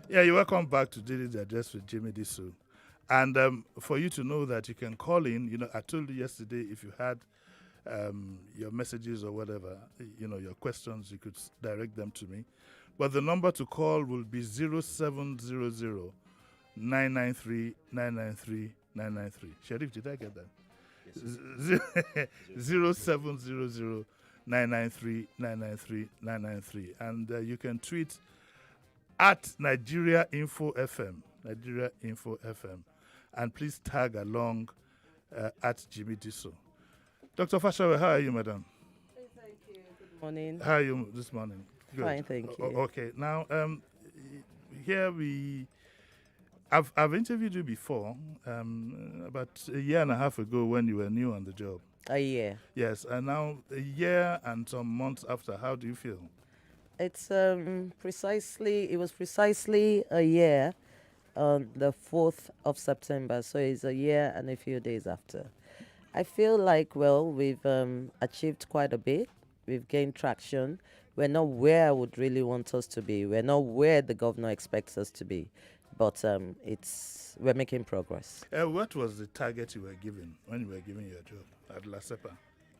Yeah, you're welcome back to Daily Digest with Jimi Disu. And for you to know that you can call in, I told you yesterday if you had your messages or whatever, your questions, you could direct them to me. But the number to call will be 0700 993 993 993. Sheriff, did I get that? Yes. 0700 993 993 993. And you can tweet at Nigeria Info FM. Nigeria Info FM. And please tag along at Jimi Disu. Dr. Fashawe, how are you, madam? Thank you. Good morning. How are you this morning? Good. Fine, thank you. Okay, now here I've interviewed you before about a year and a half ago when you were new on the job. A year. Yes, and now a year and some months after, how do you feel? It's it was precisely a year on the 4th of September, so it's a year and a few days after. I feel like, well, we've achieved quite a bit. We've gained traction. We're not where I would really want us to be. We're not where the governor expects us to be, but we're making progress. What was the target you were given when you were given your job at La Cepa?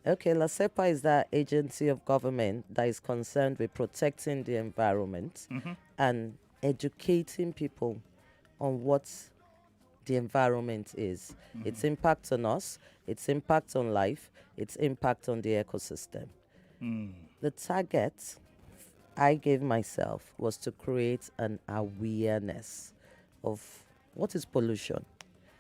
Okay, La CEPA is that agency of government that is concerned with protecting the environment and educating people on what the environment is, its impact on us, its impact on life, its impact on the ecosystem. The target I gave myself was to create an awareness of what is pollution.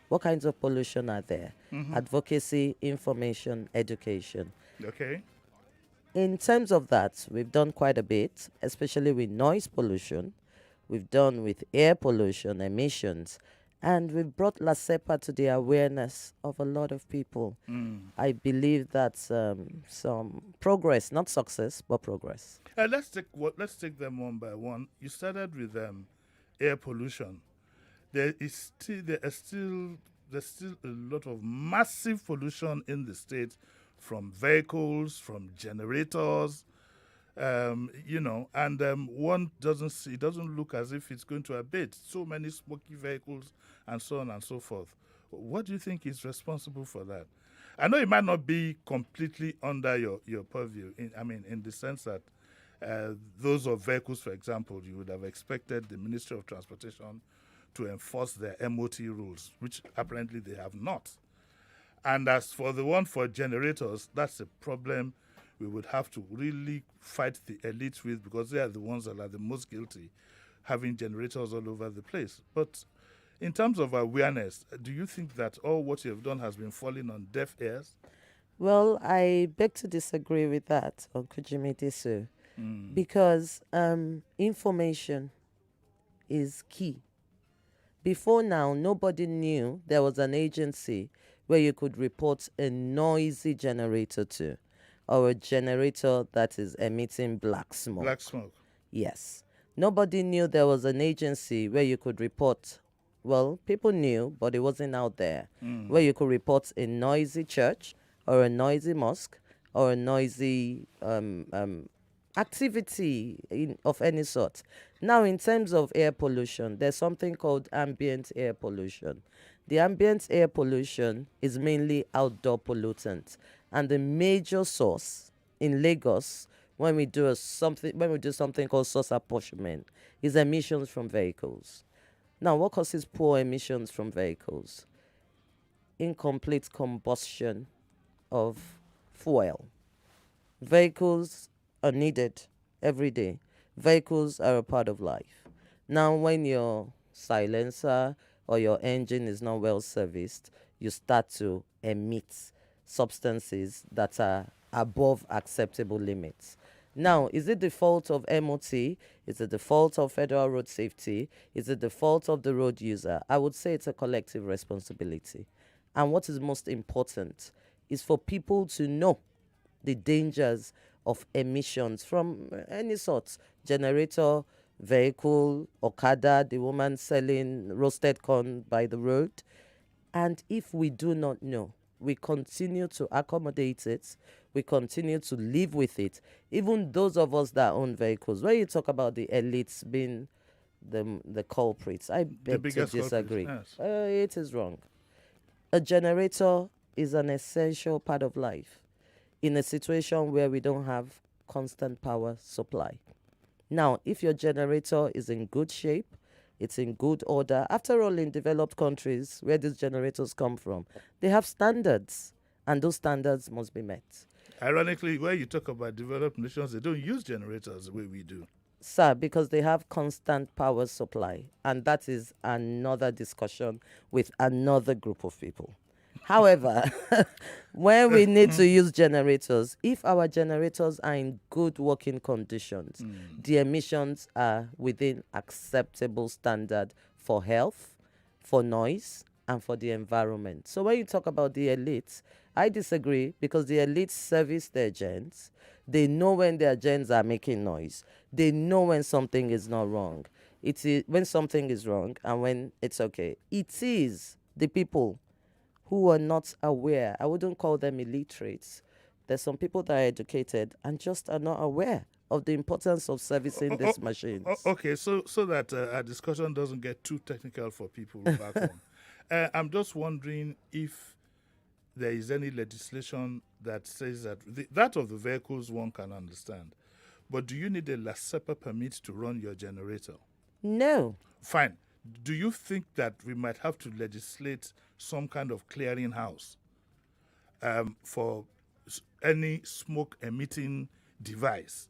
What kinds of pollution are there? Advocacy, information, education. Okay. In terms of that, we've done quite a bit, especially with noise pollution. We've done with air pollution, emissions, and we've brought La CEPA to the awareness of a lot of people. I believe that's some progress, not success, but progress. Let's take them one by one. You started with air pollution. There's still a lot of massive pollution in the state from vehicles, from generators, and one it doesn't look as if it's going to abate. So many smoky vehicles and so on and so forth. What do you think is responsible for that? I know it might not be completely under your purview, in the sense that those of vehicles, for example, you would have expected the Ministry of Transportation to enforce their MOT rules, which apparently they have not. And as for the one for generators, that's a problem we would have to really fight the elite with, because they are the ones that are the most guilty, having generators all over the place. But in terms of awareness, do you think that all what you have done has been falling on deaf ears? Well, I beg to disagree with that, Uncle Jimi Disu, because information is key. Before now, nobody knew there was an agency where you could report a noisy generator to, or a generator that is emitting black smoke. Black smoke. Yes. Nobody knew there was an agency where you could report, well, people knew, but it wasn't out there, where you could report a noisy church or a noisy mosque or a noisy activity of any sort. Now, in terms of air pollution, there's something called ambient air pollution. The ambient air pollution is mainly outdoor pollutants, and the major source in Lagos when we do something called source apportionment is emissions from vehicles. Now, what causes poor emissions from vehicles? Incomplete combustion of fuel. Vehicles are needed every day. Vehicles are a part of life. Now, when your silencer or your engine is not well serviced, you start to emit substances that are above acceptable limits. Now, is it the fault of MOT? Is it the fault of Federal Road Safety? Is it the fault of the road user? I would say it's a collective responsibility. And what is most important is for people to know the dangers of emissions from any sort: generator, vehicle, Okada, the woman selling roasted corn by the road, And if we do not know, we continue to accommodate it, we continue to live with it. Even those of us that own vehicles, when you talk about the elites being the culprits, I The beg to biggest culprit. disagree. Yes. It is wrong. A generator is an essential part of life in a situation where we don't have constant power supply. Now, if your generator is in good shape, it's in good order. After all, in developed countries where these generators come from, they have standards, and those standards must be met. Ironically, when you talk about developed nations, they don't use generators the way we do. Sir, because they have constant power supply, and that is another discussion with another group of people. However, when we need to use generators, if our generators are in good working conditions, the emissions are within acceptable standard for health, for noise, and for the environment. So when you talk about the elites, I disagree because the elites service their gens. They know when their gens are making noise. They know when something is not wrong. It is when something is wrong and when it's okay. It is the people who are not aware. I wouldn't call them illiterates. There's some people that are educated and just are not aware of the importance of servicing these machines. Okay, so that our discussion doesn't get too technical for people back home, I'm just wondering if there is any legislation that says that that of the vehicles one can understand, but do you need a LASEPA permit to run your generator? No. Fine. Do you think that we might have to legislate some kind of clearinghouse for any smoke emitting device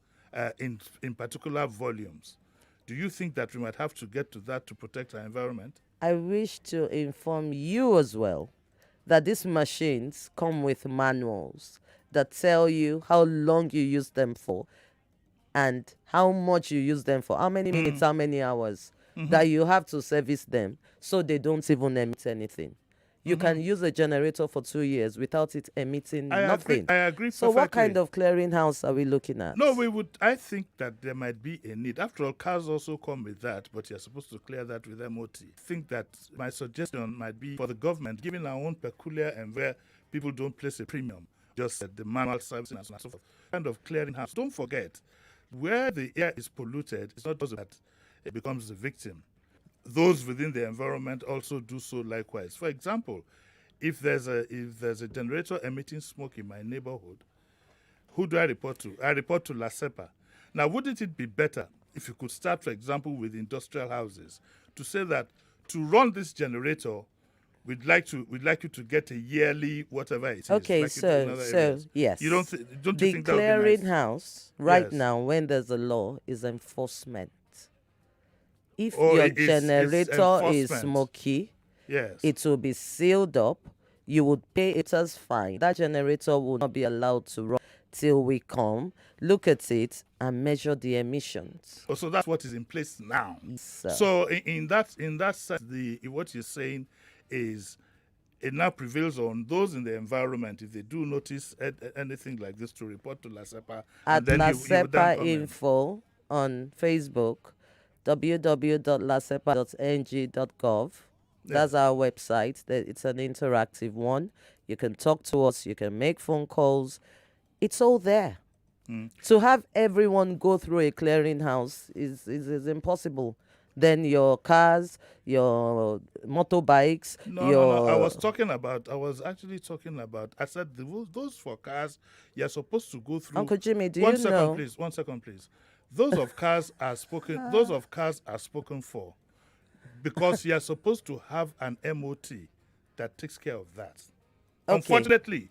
in particular volumes? Do you think that we might have to get to that to protect our environment? I wish to inform you as well that these machines come with manuals that tell you how long you use them for and how much you use them for, how many minutes, how many hours, that you have to service them so they don't even emit anything. You can use a generator for 2 years without it emitting nothing. I agree So what kind perfectly. of clearinghouse are we looking at? No, we would. I think that there might be a need. After all, cars also come with that, but you're supposed to clear that with MOT. I think that my suggestion might be for the government, given our own peculiar and where people don't place a premium, just the manual servicing and so forth, kind of clearing house. Don't forget, where the air is polluted, it's not just that it becomes the victim. Those within the environment also do so likewise. For example, if there's a generator emitting smoke in my neighborhood, who do I report to? I report to LASEPA. Now, wouldn't it be better if you could start, for example, with industrial houses to say that to run this generator, we'd like you to get a yearly whatever it is. Okay, like you do in other areas. yes. You don't you The think that would be nice? clearinghouse right Yes. now, when there's a law, is enforcement. If Oh, your it's generator is enforcement. smoky, Yes. it will be sealed up. You would pay it as fine. That generator will not be allowed to run till we come, look at it, and measure the emissions. Oh, so that's what is in place now. Sir. So in that sense, what you're saying is it now prevails on those in the environment if they do notice anything like this to report to LASEPA. At and then you then LASEPA come in. info on Facebook, www.lasepa.ng.gov. That's our website. It's an interactive one. You can talk to us. You can make phone calls. It's all there. To have everyone go through a clearinghouse is impossible. Then your cars, your motorbikes, No. I was actually talking about. I said those for cars, you're supposed to go through. Uncle Jimmy, do One you second, know? please. 1 second, please. Those of cars are spoken. Those of cars are spoken for, because you're supposed to have an MOT that takes care of that. Okay.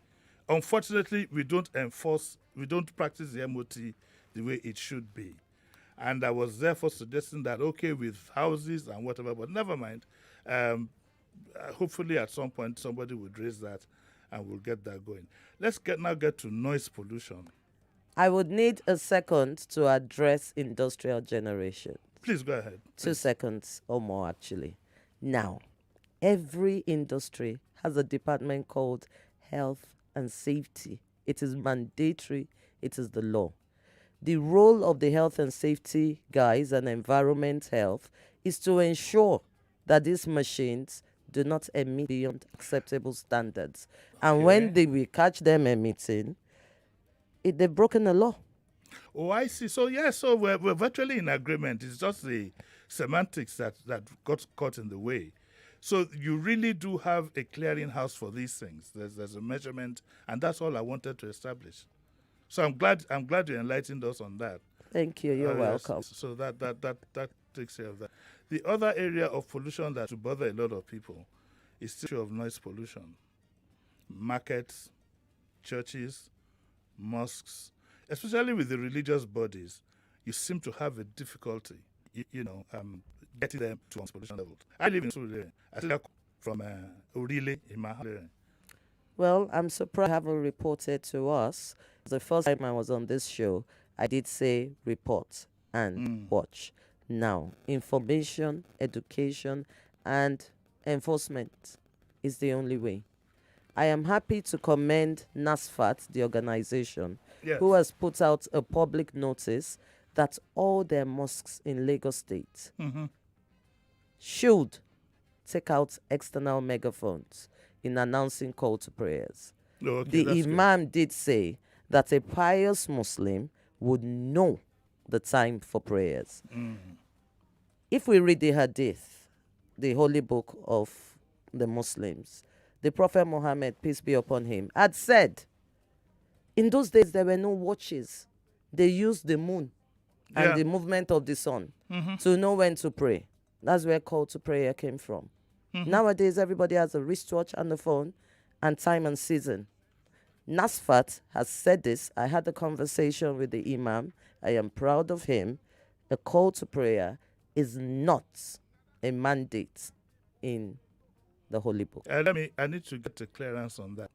Unfortunately, we don't practice the MOT the way it should be. And I was therefore suggesting that, okay, with houses and whatever, but never mind. Hopefully at some point somebody would raise that and we'll get that going. Let's now get to noise pollution. I would need a second to address industrial generation. Please go ahead. 2 seconds or more, actually. Now, every industry has a department called Health and Safety. It is mandatory, it is the law. The role of the health and safety guys and environment health is to ensure that these machines do not emit beyond acceptable standards. And Okay. when we catch them emitting, they've broken the law. Oh, I see. So, yeah, so we're virtually in agreement. It's just the semantics that got caught in the way. So you really do have a clearinghouse for these things. There's a measurement, and that's all I wanted to establish. So I'm glad you enlightened us on that. Thank you. You're Yes, welcome. so that takes care of that. The other area of pollution that will bother a lot of people is the issue of noise pollution. Markets, churches, mosques, especially with the religious bodies, you seem to have a difficulty, getting them to noise pollution levels. I live in Surulere. I still from Orile in Mahale. Well, I'm surprised you haven't reported to us. The first time I was on this show, I did say report and watch. Now, information, education, and enforcement is the only way. I am happy to commend NASFAT, the organization, Yes. who has put out a public notice that all their mosques in Lagos State should take out external megaphones in announcing call to prayers. Oh, okay, The that's good. Imam did say that a pious Muslim would know the time for prayers. If we read the Hadith, the holy book of the Muslims, the Prophet Muhammad, peace be upon him, had said, in those days there were no watches. They used the moon and Yeah. the movement of the sun to know when to pray. That's where call to prayer came from. Nowadays, everybody has a wristwatch and a phone and time and season. NASFAT has said this. I had a conversation with the Imam. I am proud of him. A call to prayer is not a mandate in the Holy Book. I need to get a clearance on that.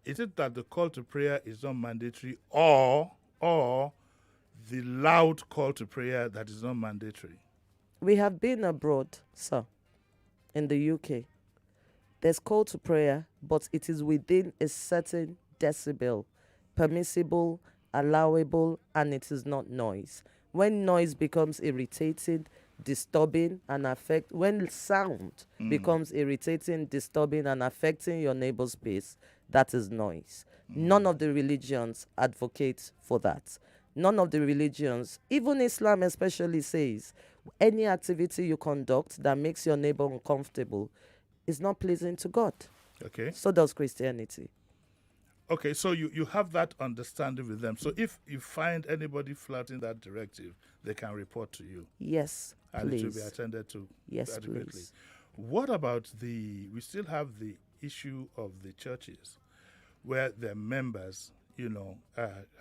Is it that the call to prayer is not mandatory, or the loud call to prayer that is not mandatory? We have been abroad, sir, in the UK. There's call to prayer, but it is within a certain decibel, permissible, allowable, and it is not noise. When noise becomes irritating, disturbing, and when sound becomes irritating, disturbing, and affecting your neighbor's peace, that is noise. None of the religions advocate for that. None of the religions, even Islam especially, says any activity you conduct that makes your neighbor uncomfortable is not pleasing to God. Okay. So does Christianity. Okay, so you have that understanding with them. So if you find anybody flouting that directive, they can report to you. Yes, And it will be please. attended to Yes, adequately. please. What about we still have the issue of the churches where their members,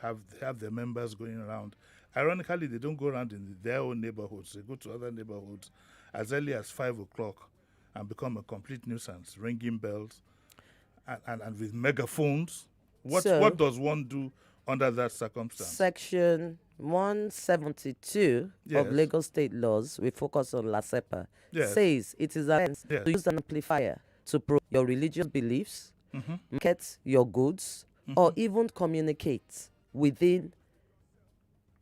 have their members going around. Ironically, they don't go around in their own neighborhoods. They go to other neighborhoods as early as 5 o'clock and become a complete nuisance, ringing bells and with megaphones. What does one do under that circumstance? Section 172 Yes. of Lagos State laws, we focus on LASEPA, Yes. says it is an offense Yes. to use an amplifier to promote your religious beliefs, market your goods, or even communicate within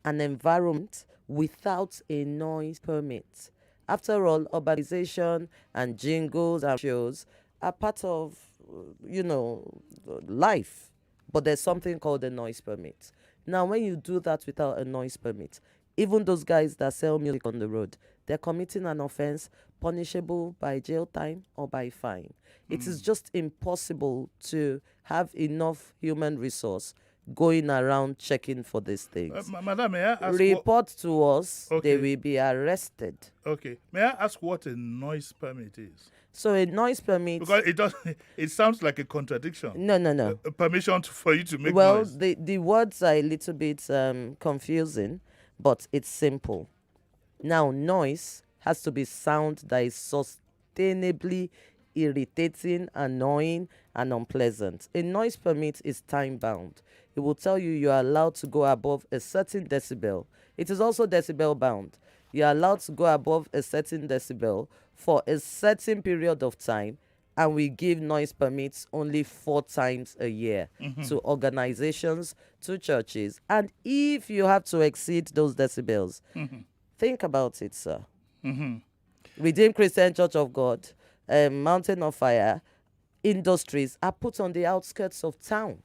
an environment without a noise permit. After all, urbanization and jingles and shows are part of, life. But there's something called a noise permit. Now, when you do that without a noise permit, even those guys that sell music on the road, they're committing an offense punishable by jail time or by fine. It is just impossible to have enough human resource going around checking for these things. Madam, may I ask Report to us, Okay. they will be arrested. Okay. May I ask what a noise permit is? So a noise permit... Because it sounds like a contradiction. No. Permission for you to make Well, noise. the words are a little bit confusing, but it's simple. Now, noise has to be sound that is sustainably irritating, annoying, and unpleasant. A noise permit is time bound. It will tell you are allowed to go above a certain decibel. It is also decibel bound. You are allowed to go above a certain decibel for a certain period of time, and we give noise permits only 4 times a year to organizations, to churches. And if you have to exceed those decibels, think about it, sir. Redeemed Christian Church of God, Mountain of Fire industries are put on the outskirts of town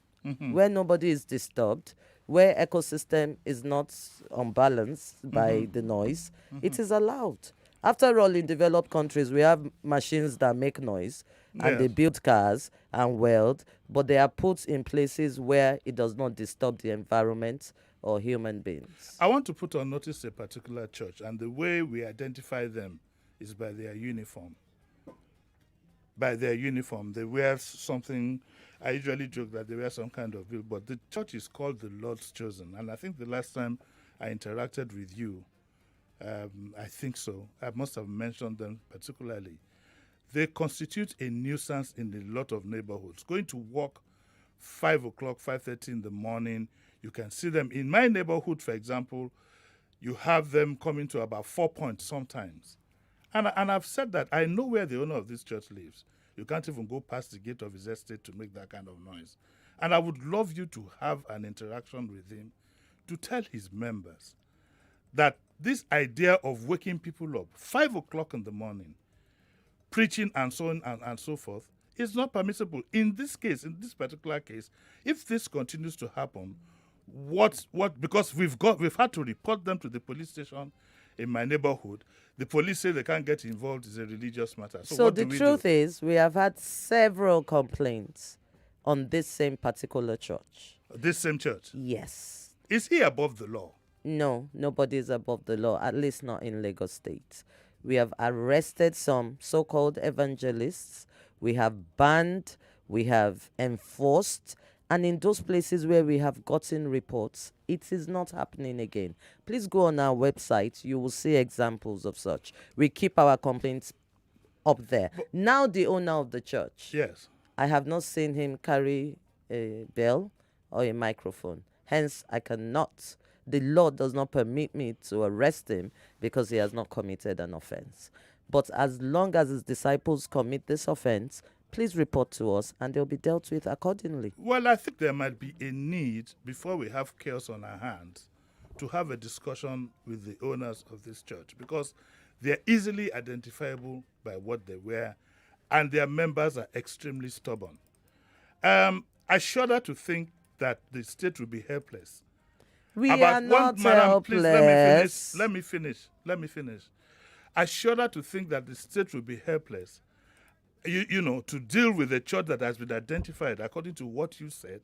where nobody is disturbed, where ecosystem is not unbalanced by the noise. It is allowed. After all, in developed countries, we have machines that make noise and they Yes. build cars and weld, but they are put in places where it does not disturb the environment or human beings. I want to put on notice a particular church, and the way we identify them is by their uniform. By their uniform, they wear something. I usually joke that they wear some kind of veil, but the church is called the Lord's Chosen. And I think the last time I interacted with you, I think so, I must have mentioned them particularly. They constitute a nuisance in a lot of neighborhoods. Going to work 5 o'clock, 5:30 in the morning, you can see them. In my neighborhood, for example, you have them coming to about 4 points sometimes. And I've said that I know where the owner of this church lives. You can't even go past the gate of his estate to make that kind of noise. And I would love you to have an interaction with him to tell his members that this idea of waking people up 5 o'clock in the morning, preaching and so on and so forth, is not permissible. In this case, in this particular case, if this continues to happen, because we've had to report them to the police station in my neighborhood. The police say they can't get involved. It's a religious matter. So what the do we truth do? is, we have had several complaints on this same particular church. This same church, Yes. is he above the law? No, nobody is above the law, at least not in Lagos State. We have arrested some so-called evangelists. We have banned, we have enforced, and in those places where we have gotten reports, it is not happening again. Please go on our website. You will see examples of such. We keep our complaints up there. Now the owner of the church, Yes. I have not seen him carry a bell or a microphone. Hence, I cannot. The law does not permit me to arrest him because he has not committed an offense. But as long as his disciples commit this offense, please report to us and they'll be dealt with accordingly. Well, I think there might be a need, before we have chaos on our hands, to have a discussion with the owners of this church, because they're easily identifiable by what they wear, and their members are extremely stubborn. I shudder to think that the state will be helpless. We are not Madam, please helpless. let me finish. I shudder to think that the state will be helpless, to deal with a church that has been identified according to what you said.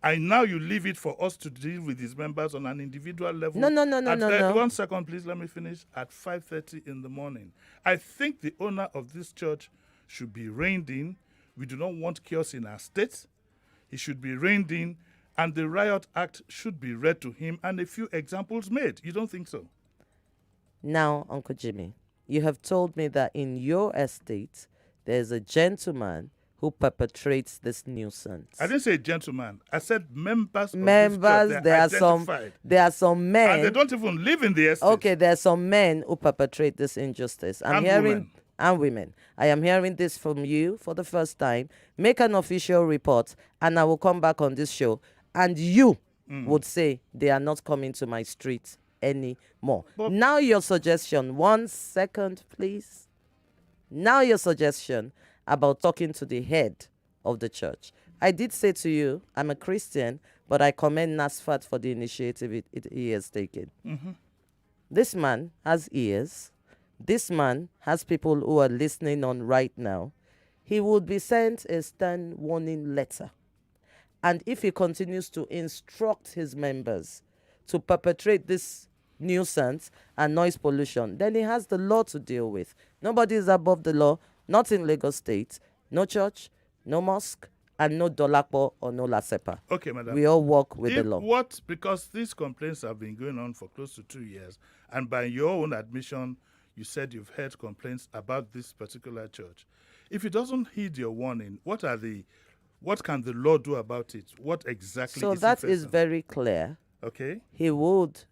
And now you leave it for us to deal with his members on an individual level. No. 1 second, please, let me finish. At 5:30 in the morning. I think the owner of this church should be reined in. We do not want chaos in our state. He should be reined in, and the Riot Act should be read to him and a few examples made. You don't think so? Now, Uncle Jimmy, you have told me that in your estate, there's a gentleman who perpetrates this nuisance. I didn't say gentleman. I said members of Members, this church. there are some men. And they don't even live in the estate. Okay, there are some men who perpetrate this injustice. And women. And women. I am hearing this from you for the first time. Make an official report, and I will come back on this show, and you would say they are not coming to my street anymore. But now your suggestion. 1 second, please. Now your suggestion about talking to the head of the church. I did say to you, I'm a Christian, but I commend NASFAT for the initiative he has taken. This man has ears. This man has people who are listening on right now. He would be sent a stern warning letter. And if he continues to instruct his members to perpetrate this nuisance and noise pollution, then he has the law to deal with. Nobody is above the law, not in Lagos State. No church, no mosque, and no Dolapo or no Lasepa. Okay, madam. We all work with the law. Because these complaints have been going on for close to 2 years, and by your own admission, you said you've heard complaints about this particular church. If it doesn't heed your warning, what can the law do about it? What exactly So is that it is very clear. Okay. He would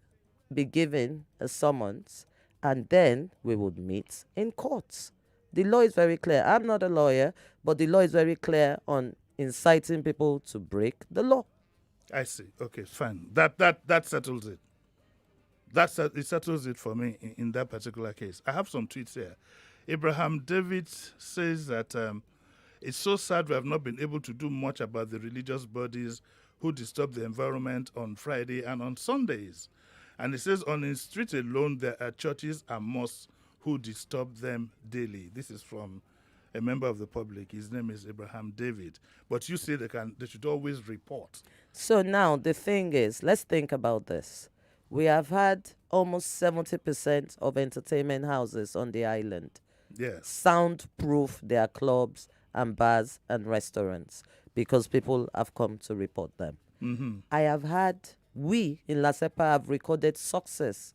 be given a summons, and then we would meet in court. The law is very clear. I'm not a lawyer, but the law is very clear on inciting people to break the law. I see. Okay, fine. That settles it. It settles it for me in that particular case. I have some tweets here. Abraham David says that it's so sad we have not been able to do much about the religious bodies who disturb the environment on Friday and on Sundays. And he says on his street alone, there are churches and mosques who disturb them daily. This is from a member of the public. His name is Abraham David. But you say they should always report. So now the thing is, let's think about this. We have had almost 70% of entertainment houses on the island Yes. soundproof their clubs and bars and restaurants because people have come to report them. I have had, we in La Cepa have recorded success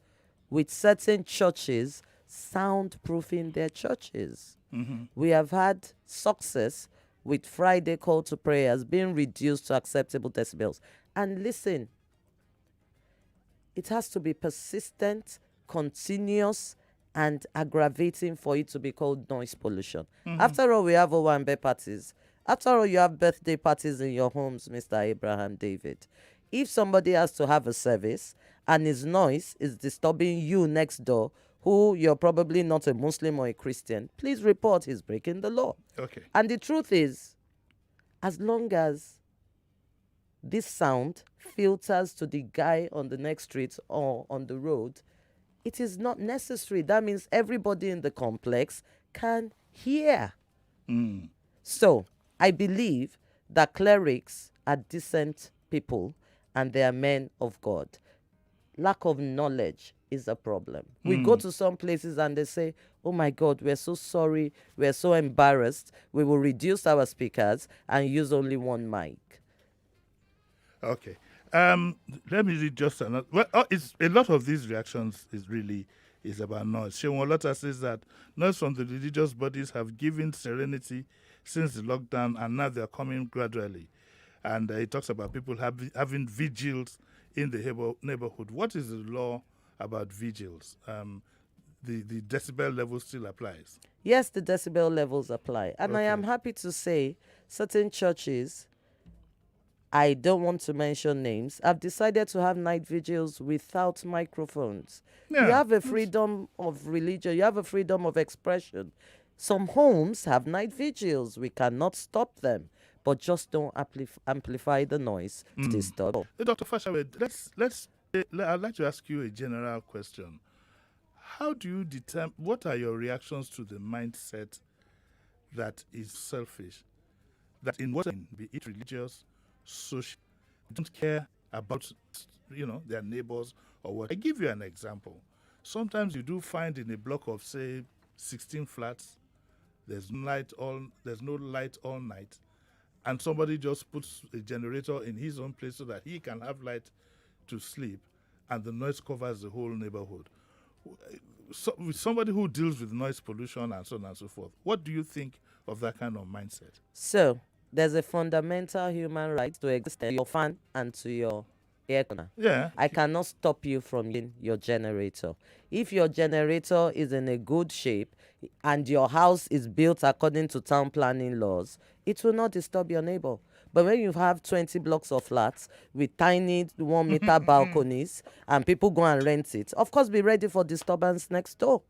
with certain churches soundproofing their churches. We have had success with Friday call to prayers being reduced to acceptable decibels. And listen, it has to be persistent, continuous, and aggravating for it to be called noise pollution. After all, we have Owambe parties. After all, you have birthday parties in your homes, Mr. Abraham David. If somebody has to have a service and his noise is disturbing you next door, who you're probably not a Muslim or a Christian, please report he's breaking the law. Okay. And the truth is, as long as this sound filters to the guy on the next street or on the road, it is not necessary. That means everybody in the complex can hear. So I believe that clerics are decent people and they are men of God. Lack of knowledge is a problem. We go to some places and they say, oh my God, we're so sorry, we're so embarrassed, we will reduce our speakers and use only one mic. Okay. Let me read just another. Well, it's a lot of these reactions is about noise. Shewon Lotta says that noise from the religious bodies have given serenity since the lockdown, and now they are coming gradually. And he talks about people having vigils in the neighborhood. What is the law about vigils? The decibel level still applies. Yes, the decibel levels apply. And I Okay. am happy to say certain churches, I don't want to mention names, have decided to have night vigils without microphones. You Yeah, have a freedom of religion, you have a freedom of expression. Some homes have night vigils. We cannot stop them, but just don't amplify the noise to disturb. Dr. Fashawe, I'd like to ask you a general question. How do you determine, what are your reactions to the mindset that is selfish? That in what, be it religious, social, don't care about, their neighbors or what. I give you an example. Sometimes you do find in a block of, say, 16 flats, there's no light all night, and somebody just puts a generator in his own place so that he can have light to sleep, and the noise covers the whole neighborhood. So, with somebody who deals with noise pollution and so on and so forth, what do you think of that kind of mindset? So, there's a fundamental human right to exist to your fan and to your air conditioner. Yeah. I cannot stop you from using your generator. If your generator is in a good shape and your house is built according to town planning laws, it will not disturb your neighbor. But when you have 20 blocks of flats with tiny 1 meter balconies and people go and rent it, of course, be ready for disturbance next door.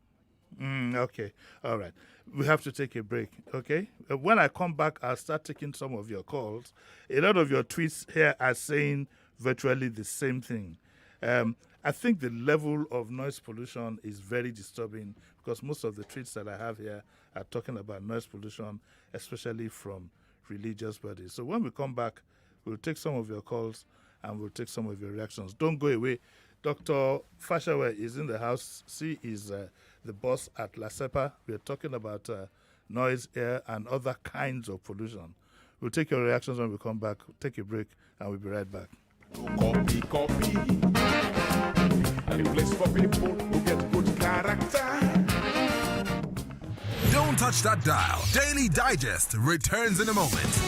Okay. All right. We have to take a break. Okay. When I come back, I'll start taking some of your calls. A lot of your tweets here are saying virtually the same thing. I think the level of noise pollution is very disturbing because most of the tweets that I have here are talking about noise pollution, especially from religious bodies. So when we come back, we'll take some of your calls and we'll take some of your reactions. Don't go away. Dr. Fashawe is in the house. She is the boss at La Cepa. We're talking about noise, air, and other kinds of pollution. We'll take your reactions when we come back. Take a break, and we'll be right back. Copy. A place for people who get good character. Don't touch that dial. Daily Digest returns in a moment.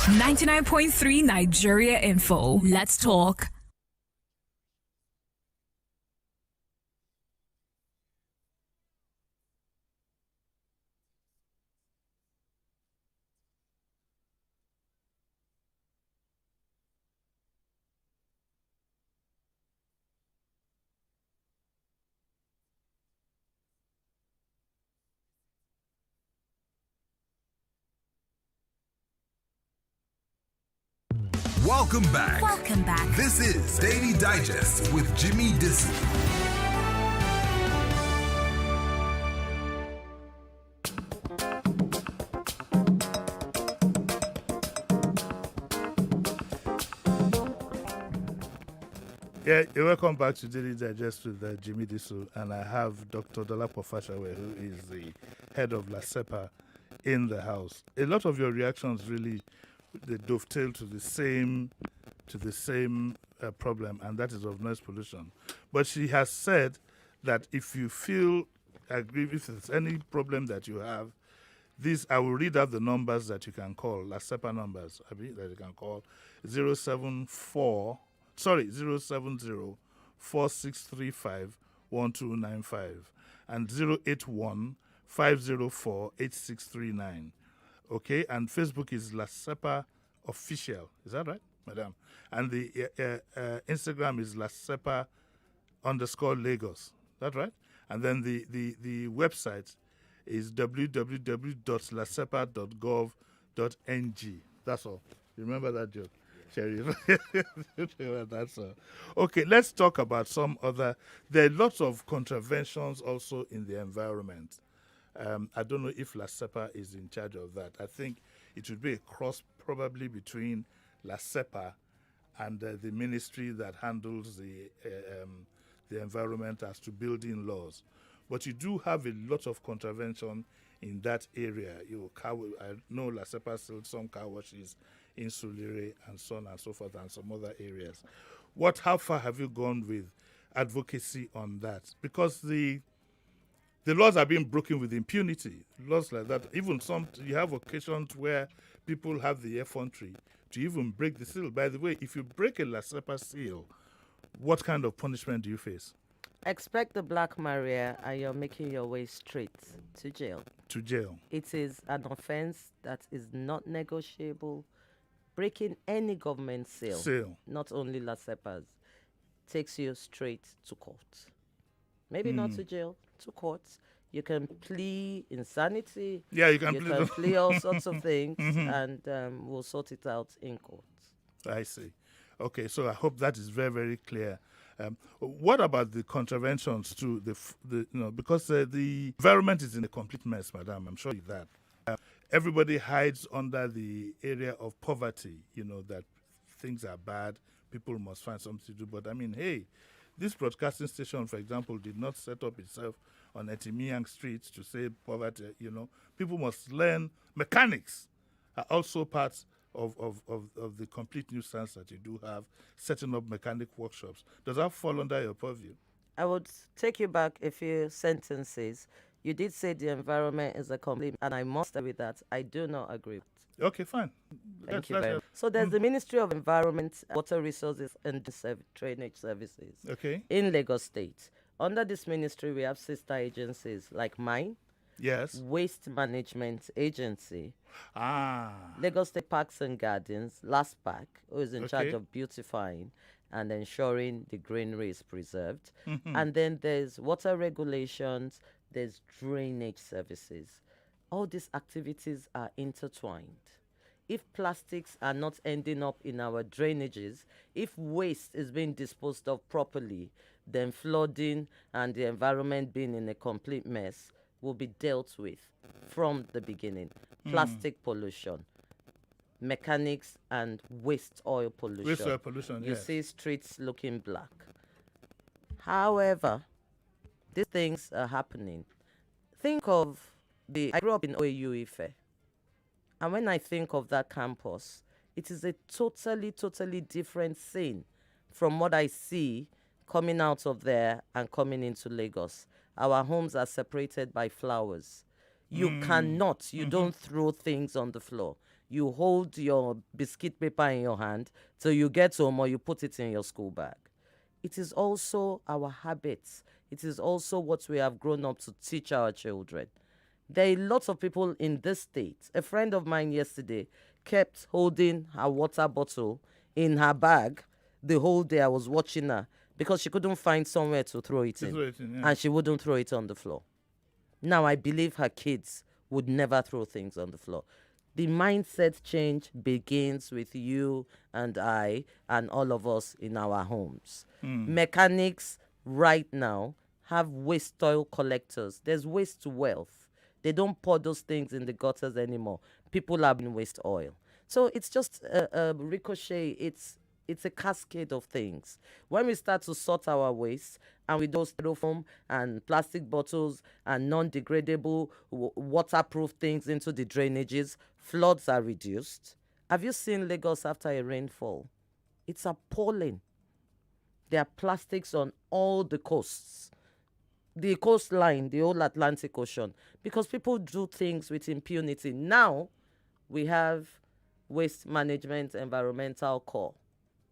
99.3 Nigeria Info. Let's talk. Welcome back. Welcome back. This is Daily Digest with Jimi Disu. Yeah, welcome back to Daily Digest with Jimi Disu, and I have Dr. Dolapo Fashawe, who is the head of LASEPA, in the house. A lot of your reactions really they dovetail to the same problem, and that is of noise pollution. But she has said that if you agree, if there's any problem that you have, I will read out the numbers that you can call, LASEPA numbers, that you can call 070 4635 1295 and 081 504 8639. Okay, and Facebook is LASEPA Official. Is that right, madam? And the Instagram is LASEPA_Lagos. Is that right? And then the website is www.lasepa.gov.ng. That's all. Remember that joke, Sherry? That's all. Okay, let's talk about some other. There are lots of contraventions also in the environment. I don't know if LASEPA is in charge of that. I think it should be a cross probably between LASEPA and the ministry that handles the environment as to building laws. But you do have a lot of contravention in that area. I know LASEPA sells some car washes in Sulire and so on and so forth and some other areas. How far have you gone with advocacy on that? Because the laws are being broken with impunity. Laws like that. Even you have occasions where people have the effrontery to even break the seal. By the way, if you break a LASEPA seal, what kind of punishment do you face? Expect the Black Maria and you're making your way straight to jail. To jail. It is an offense that is not negotiable. Breaking any government seal, not only LASEPA's, takes you straight to court. Maybe not to jail, to court. You can plea insanity. Yeah, you can plea all sorts of things, and we'll sort it out in court. I see. Okay, so I hope that is very, very clear. What about the contraventions to because the environment is in a complete mess, madam. I'm sure that everybody hides under the area of poverty. That things are bad. People must find something to do. But I mean, hey, this broadcasting station, for example, did not set up itself on Etimiang Street to say poverty. People must learn. Mechanics are also parts of the complete nuisance that you do have, setting up mechanic workshops. Does that fall under your purview? I would take you back a few sentences. You did say the environment is a complete, and I must say with that, I do not agree. Okay, fine. Thank you very much. So there's the Ministry of Environment, Water Resources and Drainage Services in Lagos State. Under this ministry, we have sister agencies like mine, yes, Waste Management Agency, Lagos State Parks and Gardens, LASPAC, who is in charge of beautifying and ensuring the greenery is preserved. And then there's water regulations, there's drainage services. All these activities are intertwined. If plastics are not ending up in our drainages, if waste is being disposed of properly, then flooding and the environment being in a complete mess will be dealt with from the beginning. Plastic pollution, mechanics and waste oil pollution. Waste oil pollution, You see streets looking black. However, these things are happening. Think of I grew up in OAU Ife. And when I think of that campus, it is a totally, totally different scene from what I see coming out of there and coming into Lagos. Our homes are separated by flowers. You cannot, you don't throw things on the floor. you hold your biscuit paper in your hand till you get home or you put it in your school bag. It is also our habits. It is also what we have grown up to teach our children. There are lots of people in this state. A friend of mine yesterday kept holding her water bottle in her bag the whole day. I was watching her because she couldn't find somewhere to throw it in. Yeah. And she wouldn't throw it on the floor. Now, I believe her kids would never throw things on the floor. The mindset change begins with you and I and all of us in our homes. Mechanics right now have waste oil collectors. There's waste to wealth. They don't pour those things in the gutters anymore. People are in waste oil. So it's just a ricochet. It's a cascade of things. When we start to sort our waste and we do styrofoam and plastic bottles and non-degradable waterproof things into the drainages, floods are reduced. Have you seen Lagos after a rainfall? It's appalling. There are plastics on all the coasts. The coastline, the whole Atlantic Ocean, because people do things with impunity. Now we have Waste Management Environmental Corps.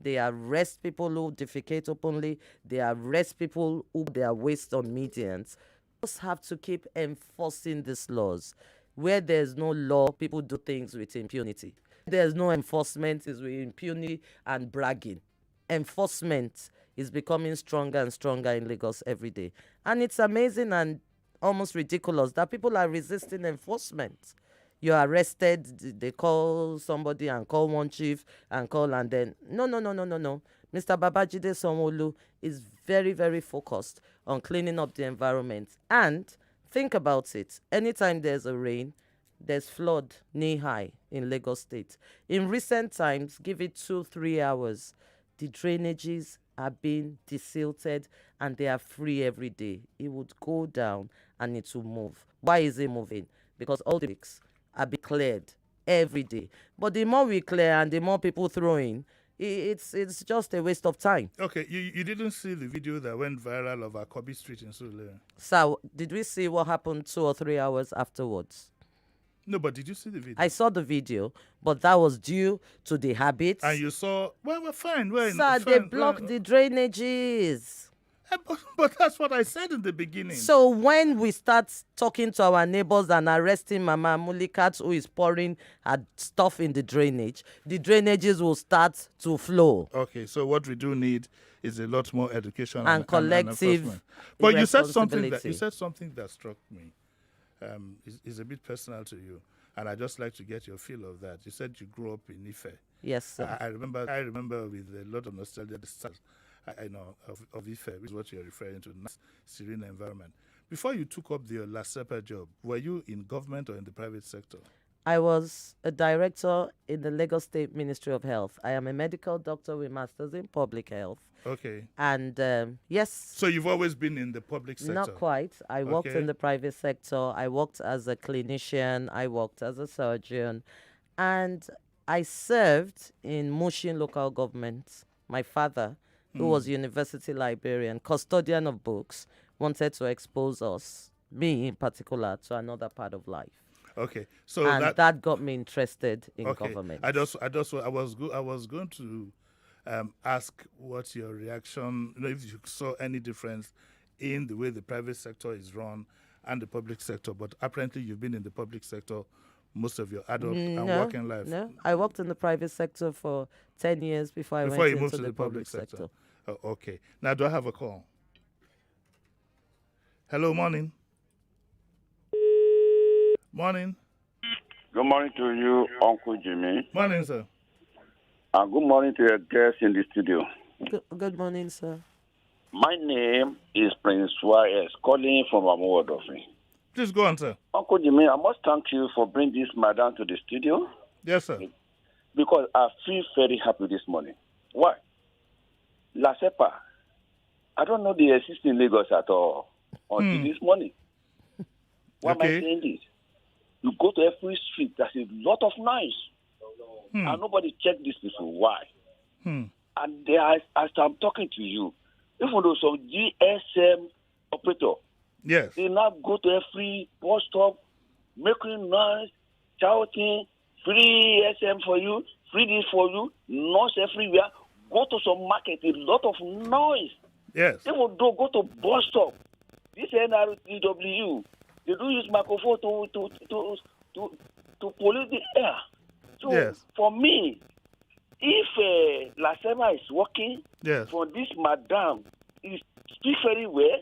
They arrest people who defecate openly. They arrest people who put their waste on medians. We just have to keep enforcing these laws. Where there's no law, people do things with impunity. There's no enforcement, is with impunity and bragging. Enforcement is becoming stronger and stronger in Lagos every day. And it's amazing and almost ridiculous that people are resisting enforcement. You're arrested, they call somebody and call one chief and call and then, no. Mr. Babajide Sanwo-Olu is very, very focused on cleaning up the environment. And think about it, anytime there's a rain, there's flood knee-high in Lagos State. In recent times, give it 2-3 hours, the drainages are being desilted and they are free every day. It would go down and it will move. Why is it moving? Because all the bricks are being cleared every day. But the more we clear and the more people throw in, it's just a waste of time. Okay, you didn't see the video that went viral of Akobi Street in Surulere? So, did we see what happened 2 or 3 hours afterwards? No, but did you see the video? I saw the video, but that was due to the habits. And you saw, well, we're fine. Sir, they blocked the drainages. But that's what I said in the beginning. So when we start talking to our neighbors and arresting Mama Mulikat who is pouring her stuff in the drainages will start to flow. Okay, so what we do need is a lot more education and collective enforcement. But you said responsibility. something that struck me. Is a bit personal to you, and I just like to get your feel of that. You said you grew up in Ife. Yes, sir. I remember with a lot of nostalgia the start, I know of Ife, which is what you're referring to, nice, serene environment. Before you took up the LASEPA job, were you in government or in the private sector? I was a director in the Lagos State Ministry of Health. I am a medical doctor with masters in public health. Okay. And yes. So you've always been in the public sector? Not quite. I worked Okay. in the private sector. I worked as a clinician. I worked as a surgeon. And I served in Mushin local government. My father, who was university librarian, custodian of books, wanted to expose us, me in particular, to another part of life. Okay, so And that got me interested in government. I was going to ask what's your reaction, if you saw any difference in the way the private sector is run and the public sector. But apparently, you've been in the public sector most of your adult and working life. No, I worked in the private sector for 10 years before I went you into moved to the public sector. Oh, okay. Now, do I have a call? Hello, morning. Morning. Good morning to you, Uncle Jimmy. Morning, sir. And good morning to your guests in the studio. Good morning, sir. My name is Prince Y.S., calling from Amuwodofi. Please go on, sir. Uncle Jimmy, I must thank you for bringing this madam to the studio. Yes, sir. Because I feel very happy this morning. Why? LASEPA, I don't know the existing Lagos at all until this morning. Why am I saying this? You go to every street, there's a lot of noise. And nobody check these people. Why? And as I'm talking to you, even though some GSM operator, yes, they now go to every bus stop, making noise, shouting, free SM for you, free this for you, noise everywhere. Go to some market, a lot of noise. Yes. They will go to bus stop. This NRTW, they do use microphone to pollute the air. So Yes. for me, if Lasema is working Yes. for this madam, is speak very well,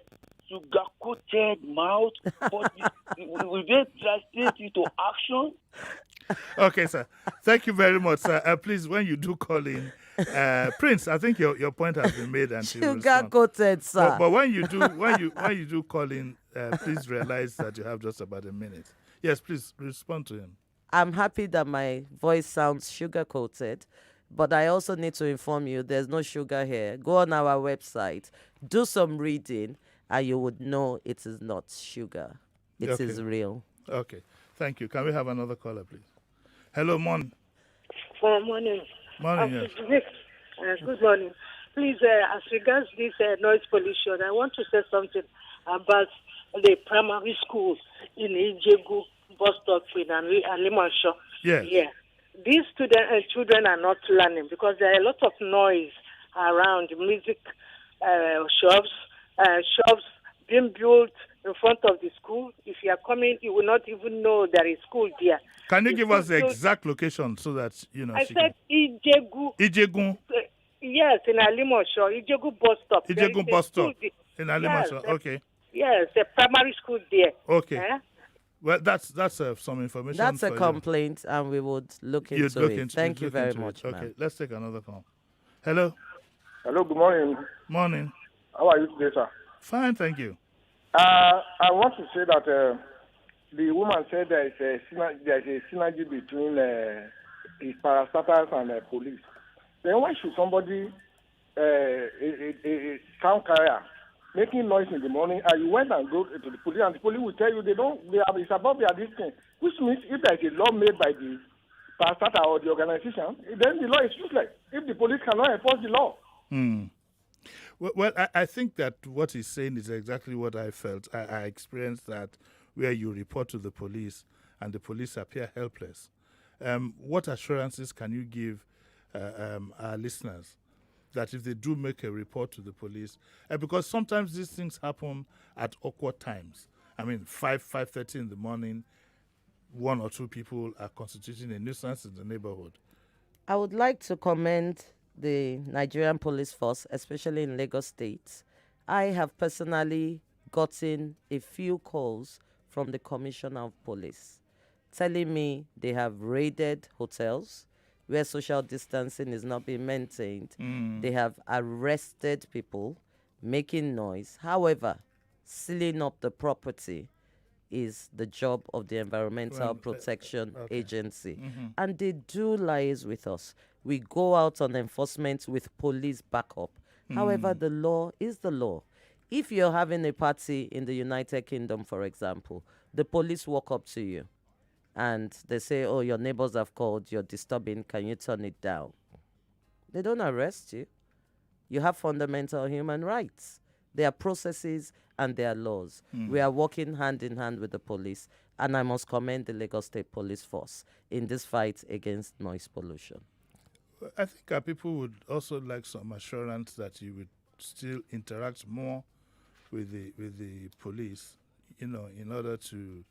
sugar-coated mouth, but will they translate it to action? Okay, sir. Thank you very much, sir. Please, when you do call in, Prince, I think your point has been made and she will Sugar respond. coated, sir. But when you do call in, please realize that you have just about a minute. Yes, please respond to him. I'm happy that my voice sounds sugar coated, but I also need to inform you there's no sugar here. Go on our website, do some reading, and you would know it is not sugar. It is Okay. real. Okay, thank you. Can we have another caller, please? Hello, morning. Morning. Morning, yes. Good morning. Please, as regards this noise pollution, I want to say something about the primary schools in Ijegu, bus stop in Alimanshaw. Yes. Yeah. These children are not learning because there are a lot of noise around, music shops being built in front of the school. If you are coming, you will not even know there is school there. Can you The give us the school- exact location so that, I she said Ijegu. can... Ijegun. Yes, in Alimosho, Ijegu bus stop. There is Ijegun a bus school stop in Alimashaw. Yes, Okay. yes, a primary school there. Okay. Eh? Well, that's some information. That's a for you. complaint, and we would look You'd into look it. into- Thank you'd you look very into it. much, Okay, ma'am. let's take another call. Hello. Hello, good morning. Morning. How are you today, sir? Fine, thank you. I want to say that the woman said there is a synergy between parastatals and police. Then why should somebody, a sound carrier, making noise in the morning, and you went and go to the police, and the police will tell you it's above their distance, which means if there is a law made by the parastatal or the organization, then the law is useless if the police cannot enforce the law. Well, I think that what he's saying is exactly what I felt. I experienced that where you report to the police and the police appear helpless. What assurances can you give our listeners that if they do make a report to the police, because sometimes these things happen at awkward times. I mean, 5:30 in the morning, one or two people are constituting a nuisance in the neighborhood. I would like to commend the Nigerian police force, especially in Lagos State. I have personally gotten a few calls from the Commissioner of Police telling me they have raided hotels where social distancing is not being maintained. They have arrested people making noise. However, sealing up the property is the job of the Environmental Protection Agency. And they do liaise with us. We go out on enforcement with police backup. However, the law is the law. If you're having a party in the United Kingdom, for example, the police walk up to you and they say, oh, your neighbors have called, you're disturbing, can you turn it down? They don't arrest you. You have fundamental human rights. There are processes and there are laws. We are working hand in hand with the police, and I must commend the Lagos State Police Force in this fight against noise pollution. I think our people would also like some assurance that you would still interact more with the police, in order to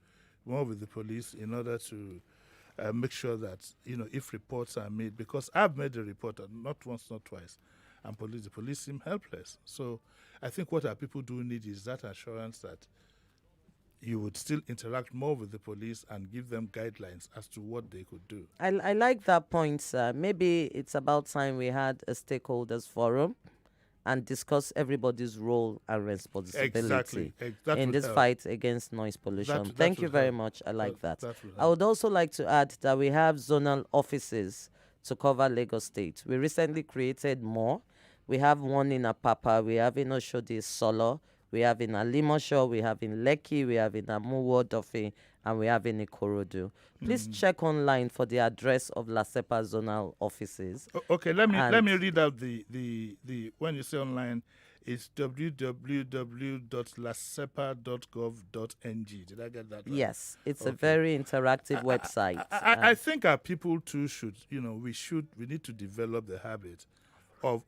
make sure that, if reports are made, because I've made a report, not once, not twice, and the police seem helpless. So I think what our people do need is that assurance that you would still interact more with the police and give them guidelines as to what they could do. I like that point, sir. Maybe it's about time we had a stakeholders forum and discuss everybody's role and responsibility That in would this help. fight against noise pollution. That Thank would you very help. much. I like that. That would I would also like to add that we have zonal offices to cover Lagos State. We recently created more. We have one in Apapa, we have in Oshodi Solo, we have in Alimosho, we have in Lekki, we have in Amuwo Dofe, and we have in Ikorodu. Please check online for the address of LASEPA zonal offices. Okay, let me And- read out the when you say online, It's www.lasepa.gov.ng. Did I get that right? Yes, it's a Okay. very interactive website. I think our people too should, we need to develop the habit of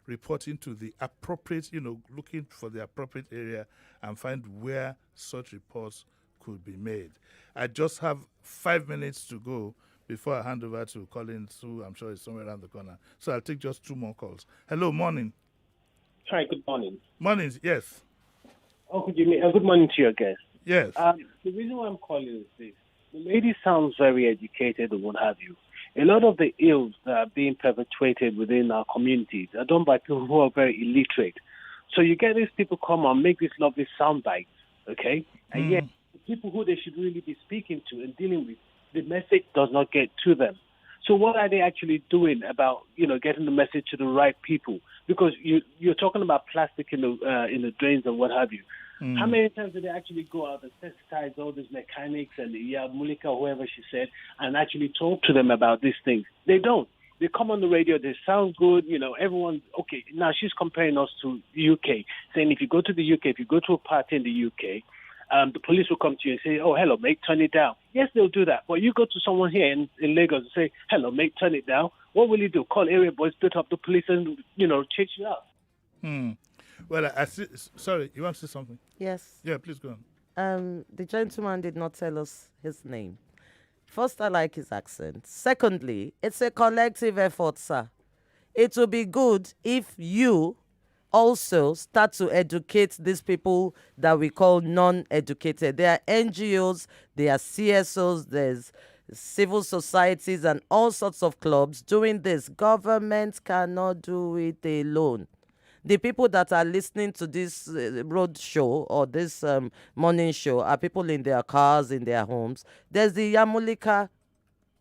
reporting to the appropriate, looking for the appropriate area and find where such reports could be made. I just have 5 minutes to go before I hand over to Collins, who I'm sure is somewhere around the corner. So I'll take just 2 more calls. Hello, morning. Hi, good morning. Mornings, yes. Uncle Jimmy, good morning to your guest. Yes. The reason why I'm calling is this. The lady sounds very educated and what have you. A lot of the ills that are being perpetuated within our communities are done by people who are very illiterate. So you get these people come and make these lovely sound bites, okay? And yet, the people who they should really be speaking to and dealing with, the message does not get to them. So what are they actually doing about, getting the message to the right people? Because you're talking about plastic in the drains and what have you. How many times do they actually go out and sensitize all these mechanics and Mulika, whoever she said, and actually talk to them about these things? They don't. They come on the radio, they sound good, everyone, okay. Now she's comparing us to the UK, saying if you go to the UK, if you go to a party in the UK, the police will come to you and say, oh, hello, mate, turn it down. Yes, they'll do that. But you go to someone here in Lagos and say, hello, mate, turn it down. What will you do? Call area boys, split up the police and, chase you out. Well, I see. Sorry, you want to say something? Yes. Yeah, please go on. The gentleman did not tell us his name. First, I like his accent. Secondly, it's a collective effort, sir. It will be good if you also start to educate these people that we call non-educated. There are NGOs, there are CSOs, there's civil societies and all sorts of clubs doing this. Government cannot do it alone. The people that are listening to this road show or this morning show are people in their cars, in their homes. There's the Yamulika.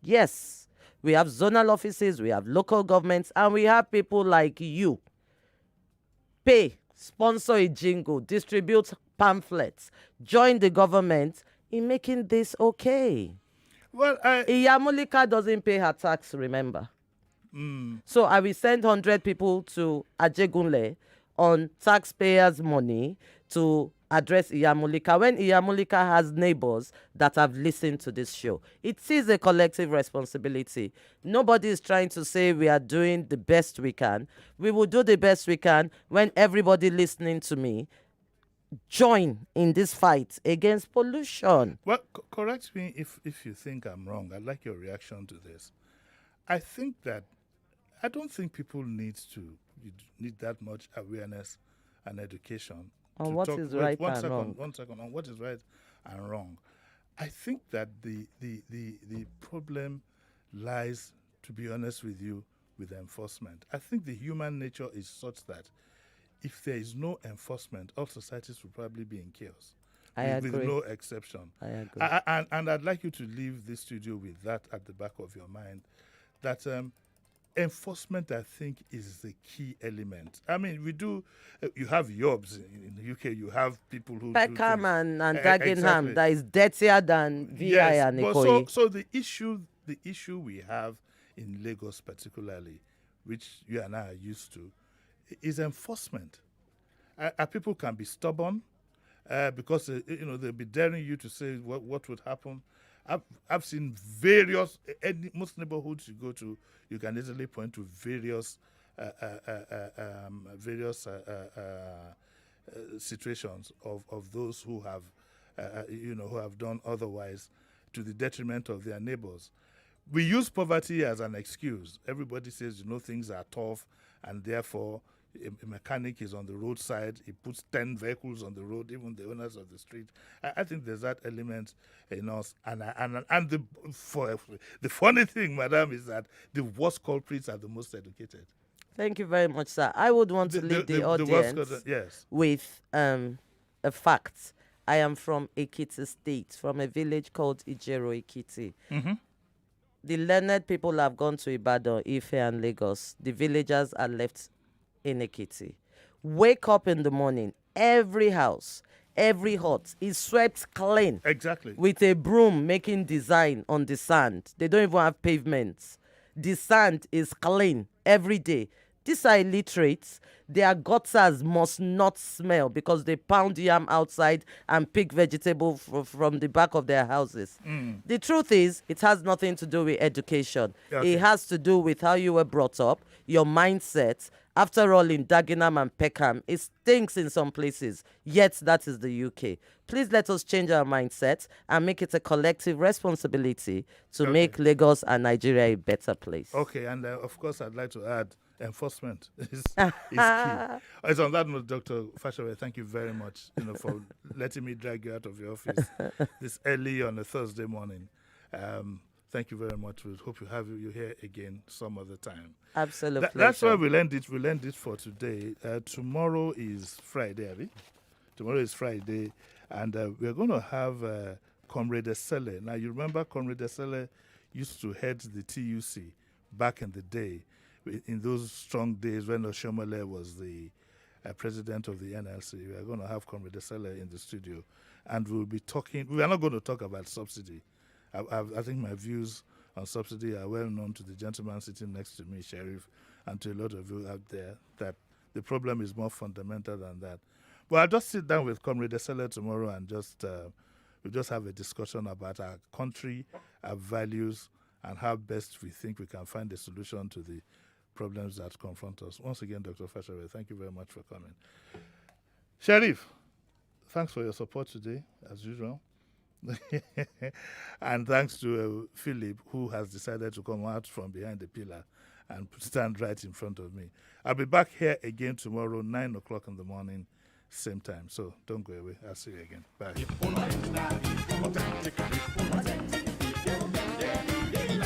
Yes, we have zonal offices, we have local governments, and we have people like you. Pay, sponsor a jingle, distribute pamphlets, join the government in making this okay. Well, Iyamulika doesn't pay her tax, remember? So I will send 100 people to Ajegunle on taxpayers' money to address Iyamulika when Iyamulika has neighbors that have listened to this show. It is a collective responsibility. Nobody is trying to say we are doing the best we can. We will do the best we can when everybody listening to me join in this fight against pollution. Well, correct me if you think I'm wrong. I'd like your reaction to this. I don't think people need that much awareness and education. On what is right and wrong. One second, on what is right and wrong. I think that the problem lies, to be honest with you, with enforcement. I think the human nature is such that if there is no enforcement, all societies will probably be in chaos. I agree. With no exception. I agree. And I'd like you to leave this studio with that at the back of your mind, that enforcement, I think, is the key element. I mean, we do, you have Yobs in the UK, you have people who Peckham and Dagenham, exactly. that is dirtier than VI and Ikoyi. So the issue we have in Lagos particularly, which you and I are used to, is enforcement. People can be stubborn because they'll be daring you to say what would happen. I've seen most neighborhoods you go to, you can easily point to various situations of those who have who have done otherwise to the detriment of their neighbors. We use poverty as an excuse. Everybody says things are tough, and therefore a mechanic is on the roadside, he puts 10 vehicles on the road, even the owners of the street. I think there's that element in us. And the funny thing, madam, is that the worst culprits are the most educated. Thank you very much, sir. I would want to leave the audience yes. with a fact. I am from Ekiti State, from a village called Ijero Ekiti. Mm-hmm. The learned people have gone to Ibadan, Ife, and Lagos. The villagers are left in Ekiti. Wake up in the morning, every house, every hut is swept clean. Exactly. With a broom making design on the sand. They don't even have pavements. The sand is clean every day. These are illiterates. Their gutters must not smell because they pound yam outside and pick vegetable from the back of their houses. The truth is, it has nothing to do with education. Okay. It has to do with how you were brought up, your mindset. After all, in Dagenham and Peckham, it stinks in some places, yet that is the UK. Please let us change our mindset and make it a collective responsibility to make Lagos and Nigeria a better place. Okay, and of course, I'd like to add enforcement is key. It's on that note, Dr. Fashawe, thank you very much, for letting me drag you out of your office this early on a Thursday morning. Thank you very much. We hope you have you here again some other time. Absolutely. That's where we'll end it. We'll end it for today. Tomorrow is Friday, Abby. Tomorrow is Friday, and we're going to have Comrade Esele. Now, you remember Comrade Esele used to head the TUC back in the day, in those strong days when Oshomole was the president of the NLC. We are going to have Comrade Esele in the studio, and we'll be talking. We are not going to talk about subsidy. I think my views on subsidy are well known to the gentleman sitting next to me, Sheriff, and to a lot of you out there, that the problem is more fundamental than that. But I'll just sit down with Comrade Esele tomorrow and we'll just have a discussion about our country, our values, and how best we think we can find a solution to the problems that confront us. Once again, Dr. Fashawe, thank you very much for coming. Sheriff, thanks for your support today, as usual. And thanks to Philip, who has decided to come out from behind the pillar and stand right in front of me. I'll be back here again tomorrow, 9 o'clock in the morning, same time. So don't go away. I'll see you again. Bye.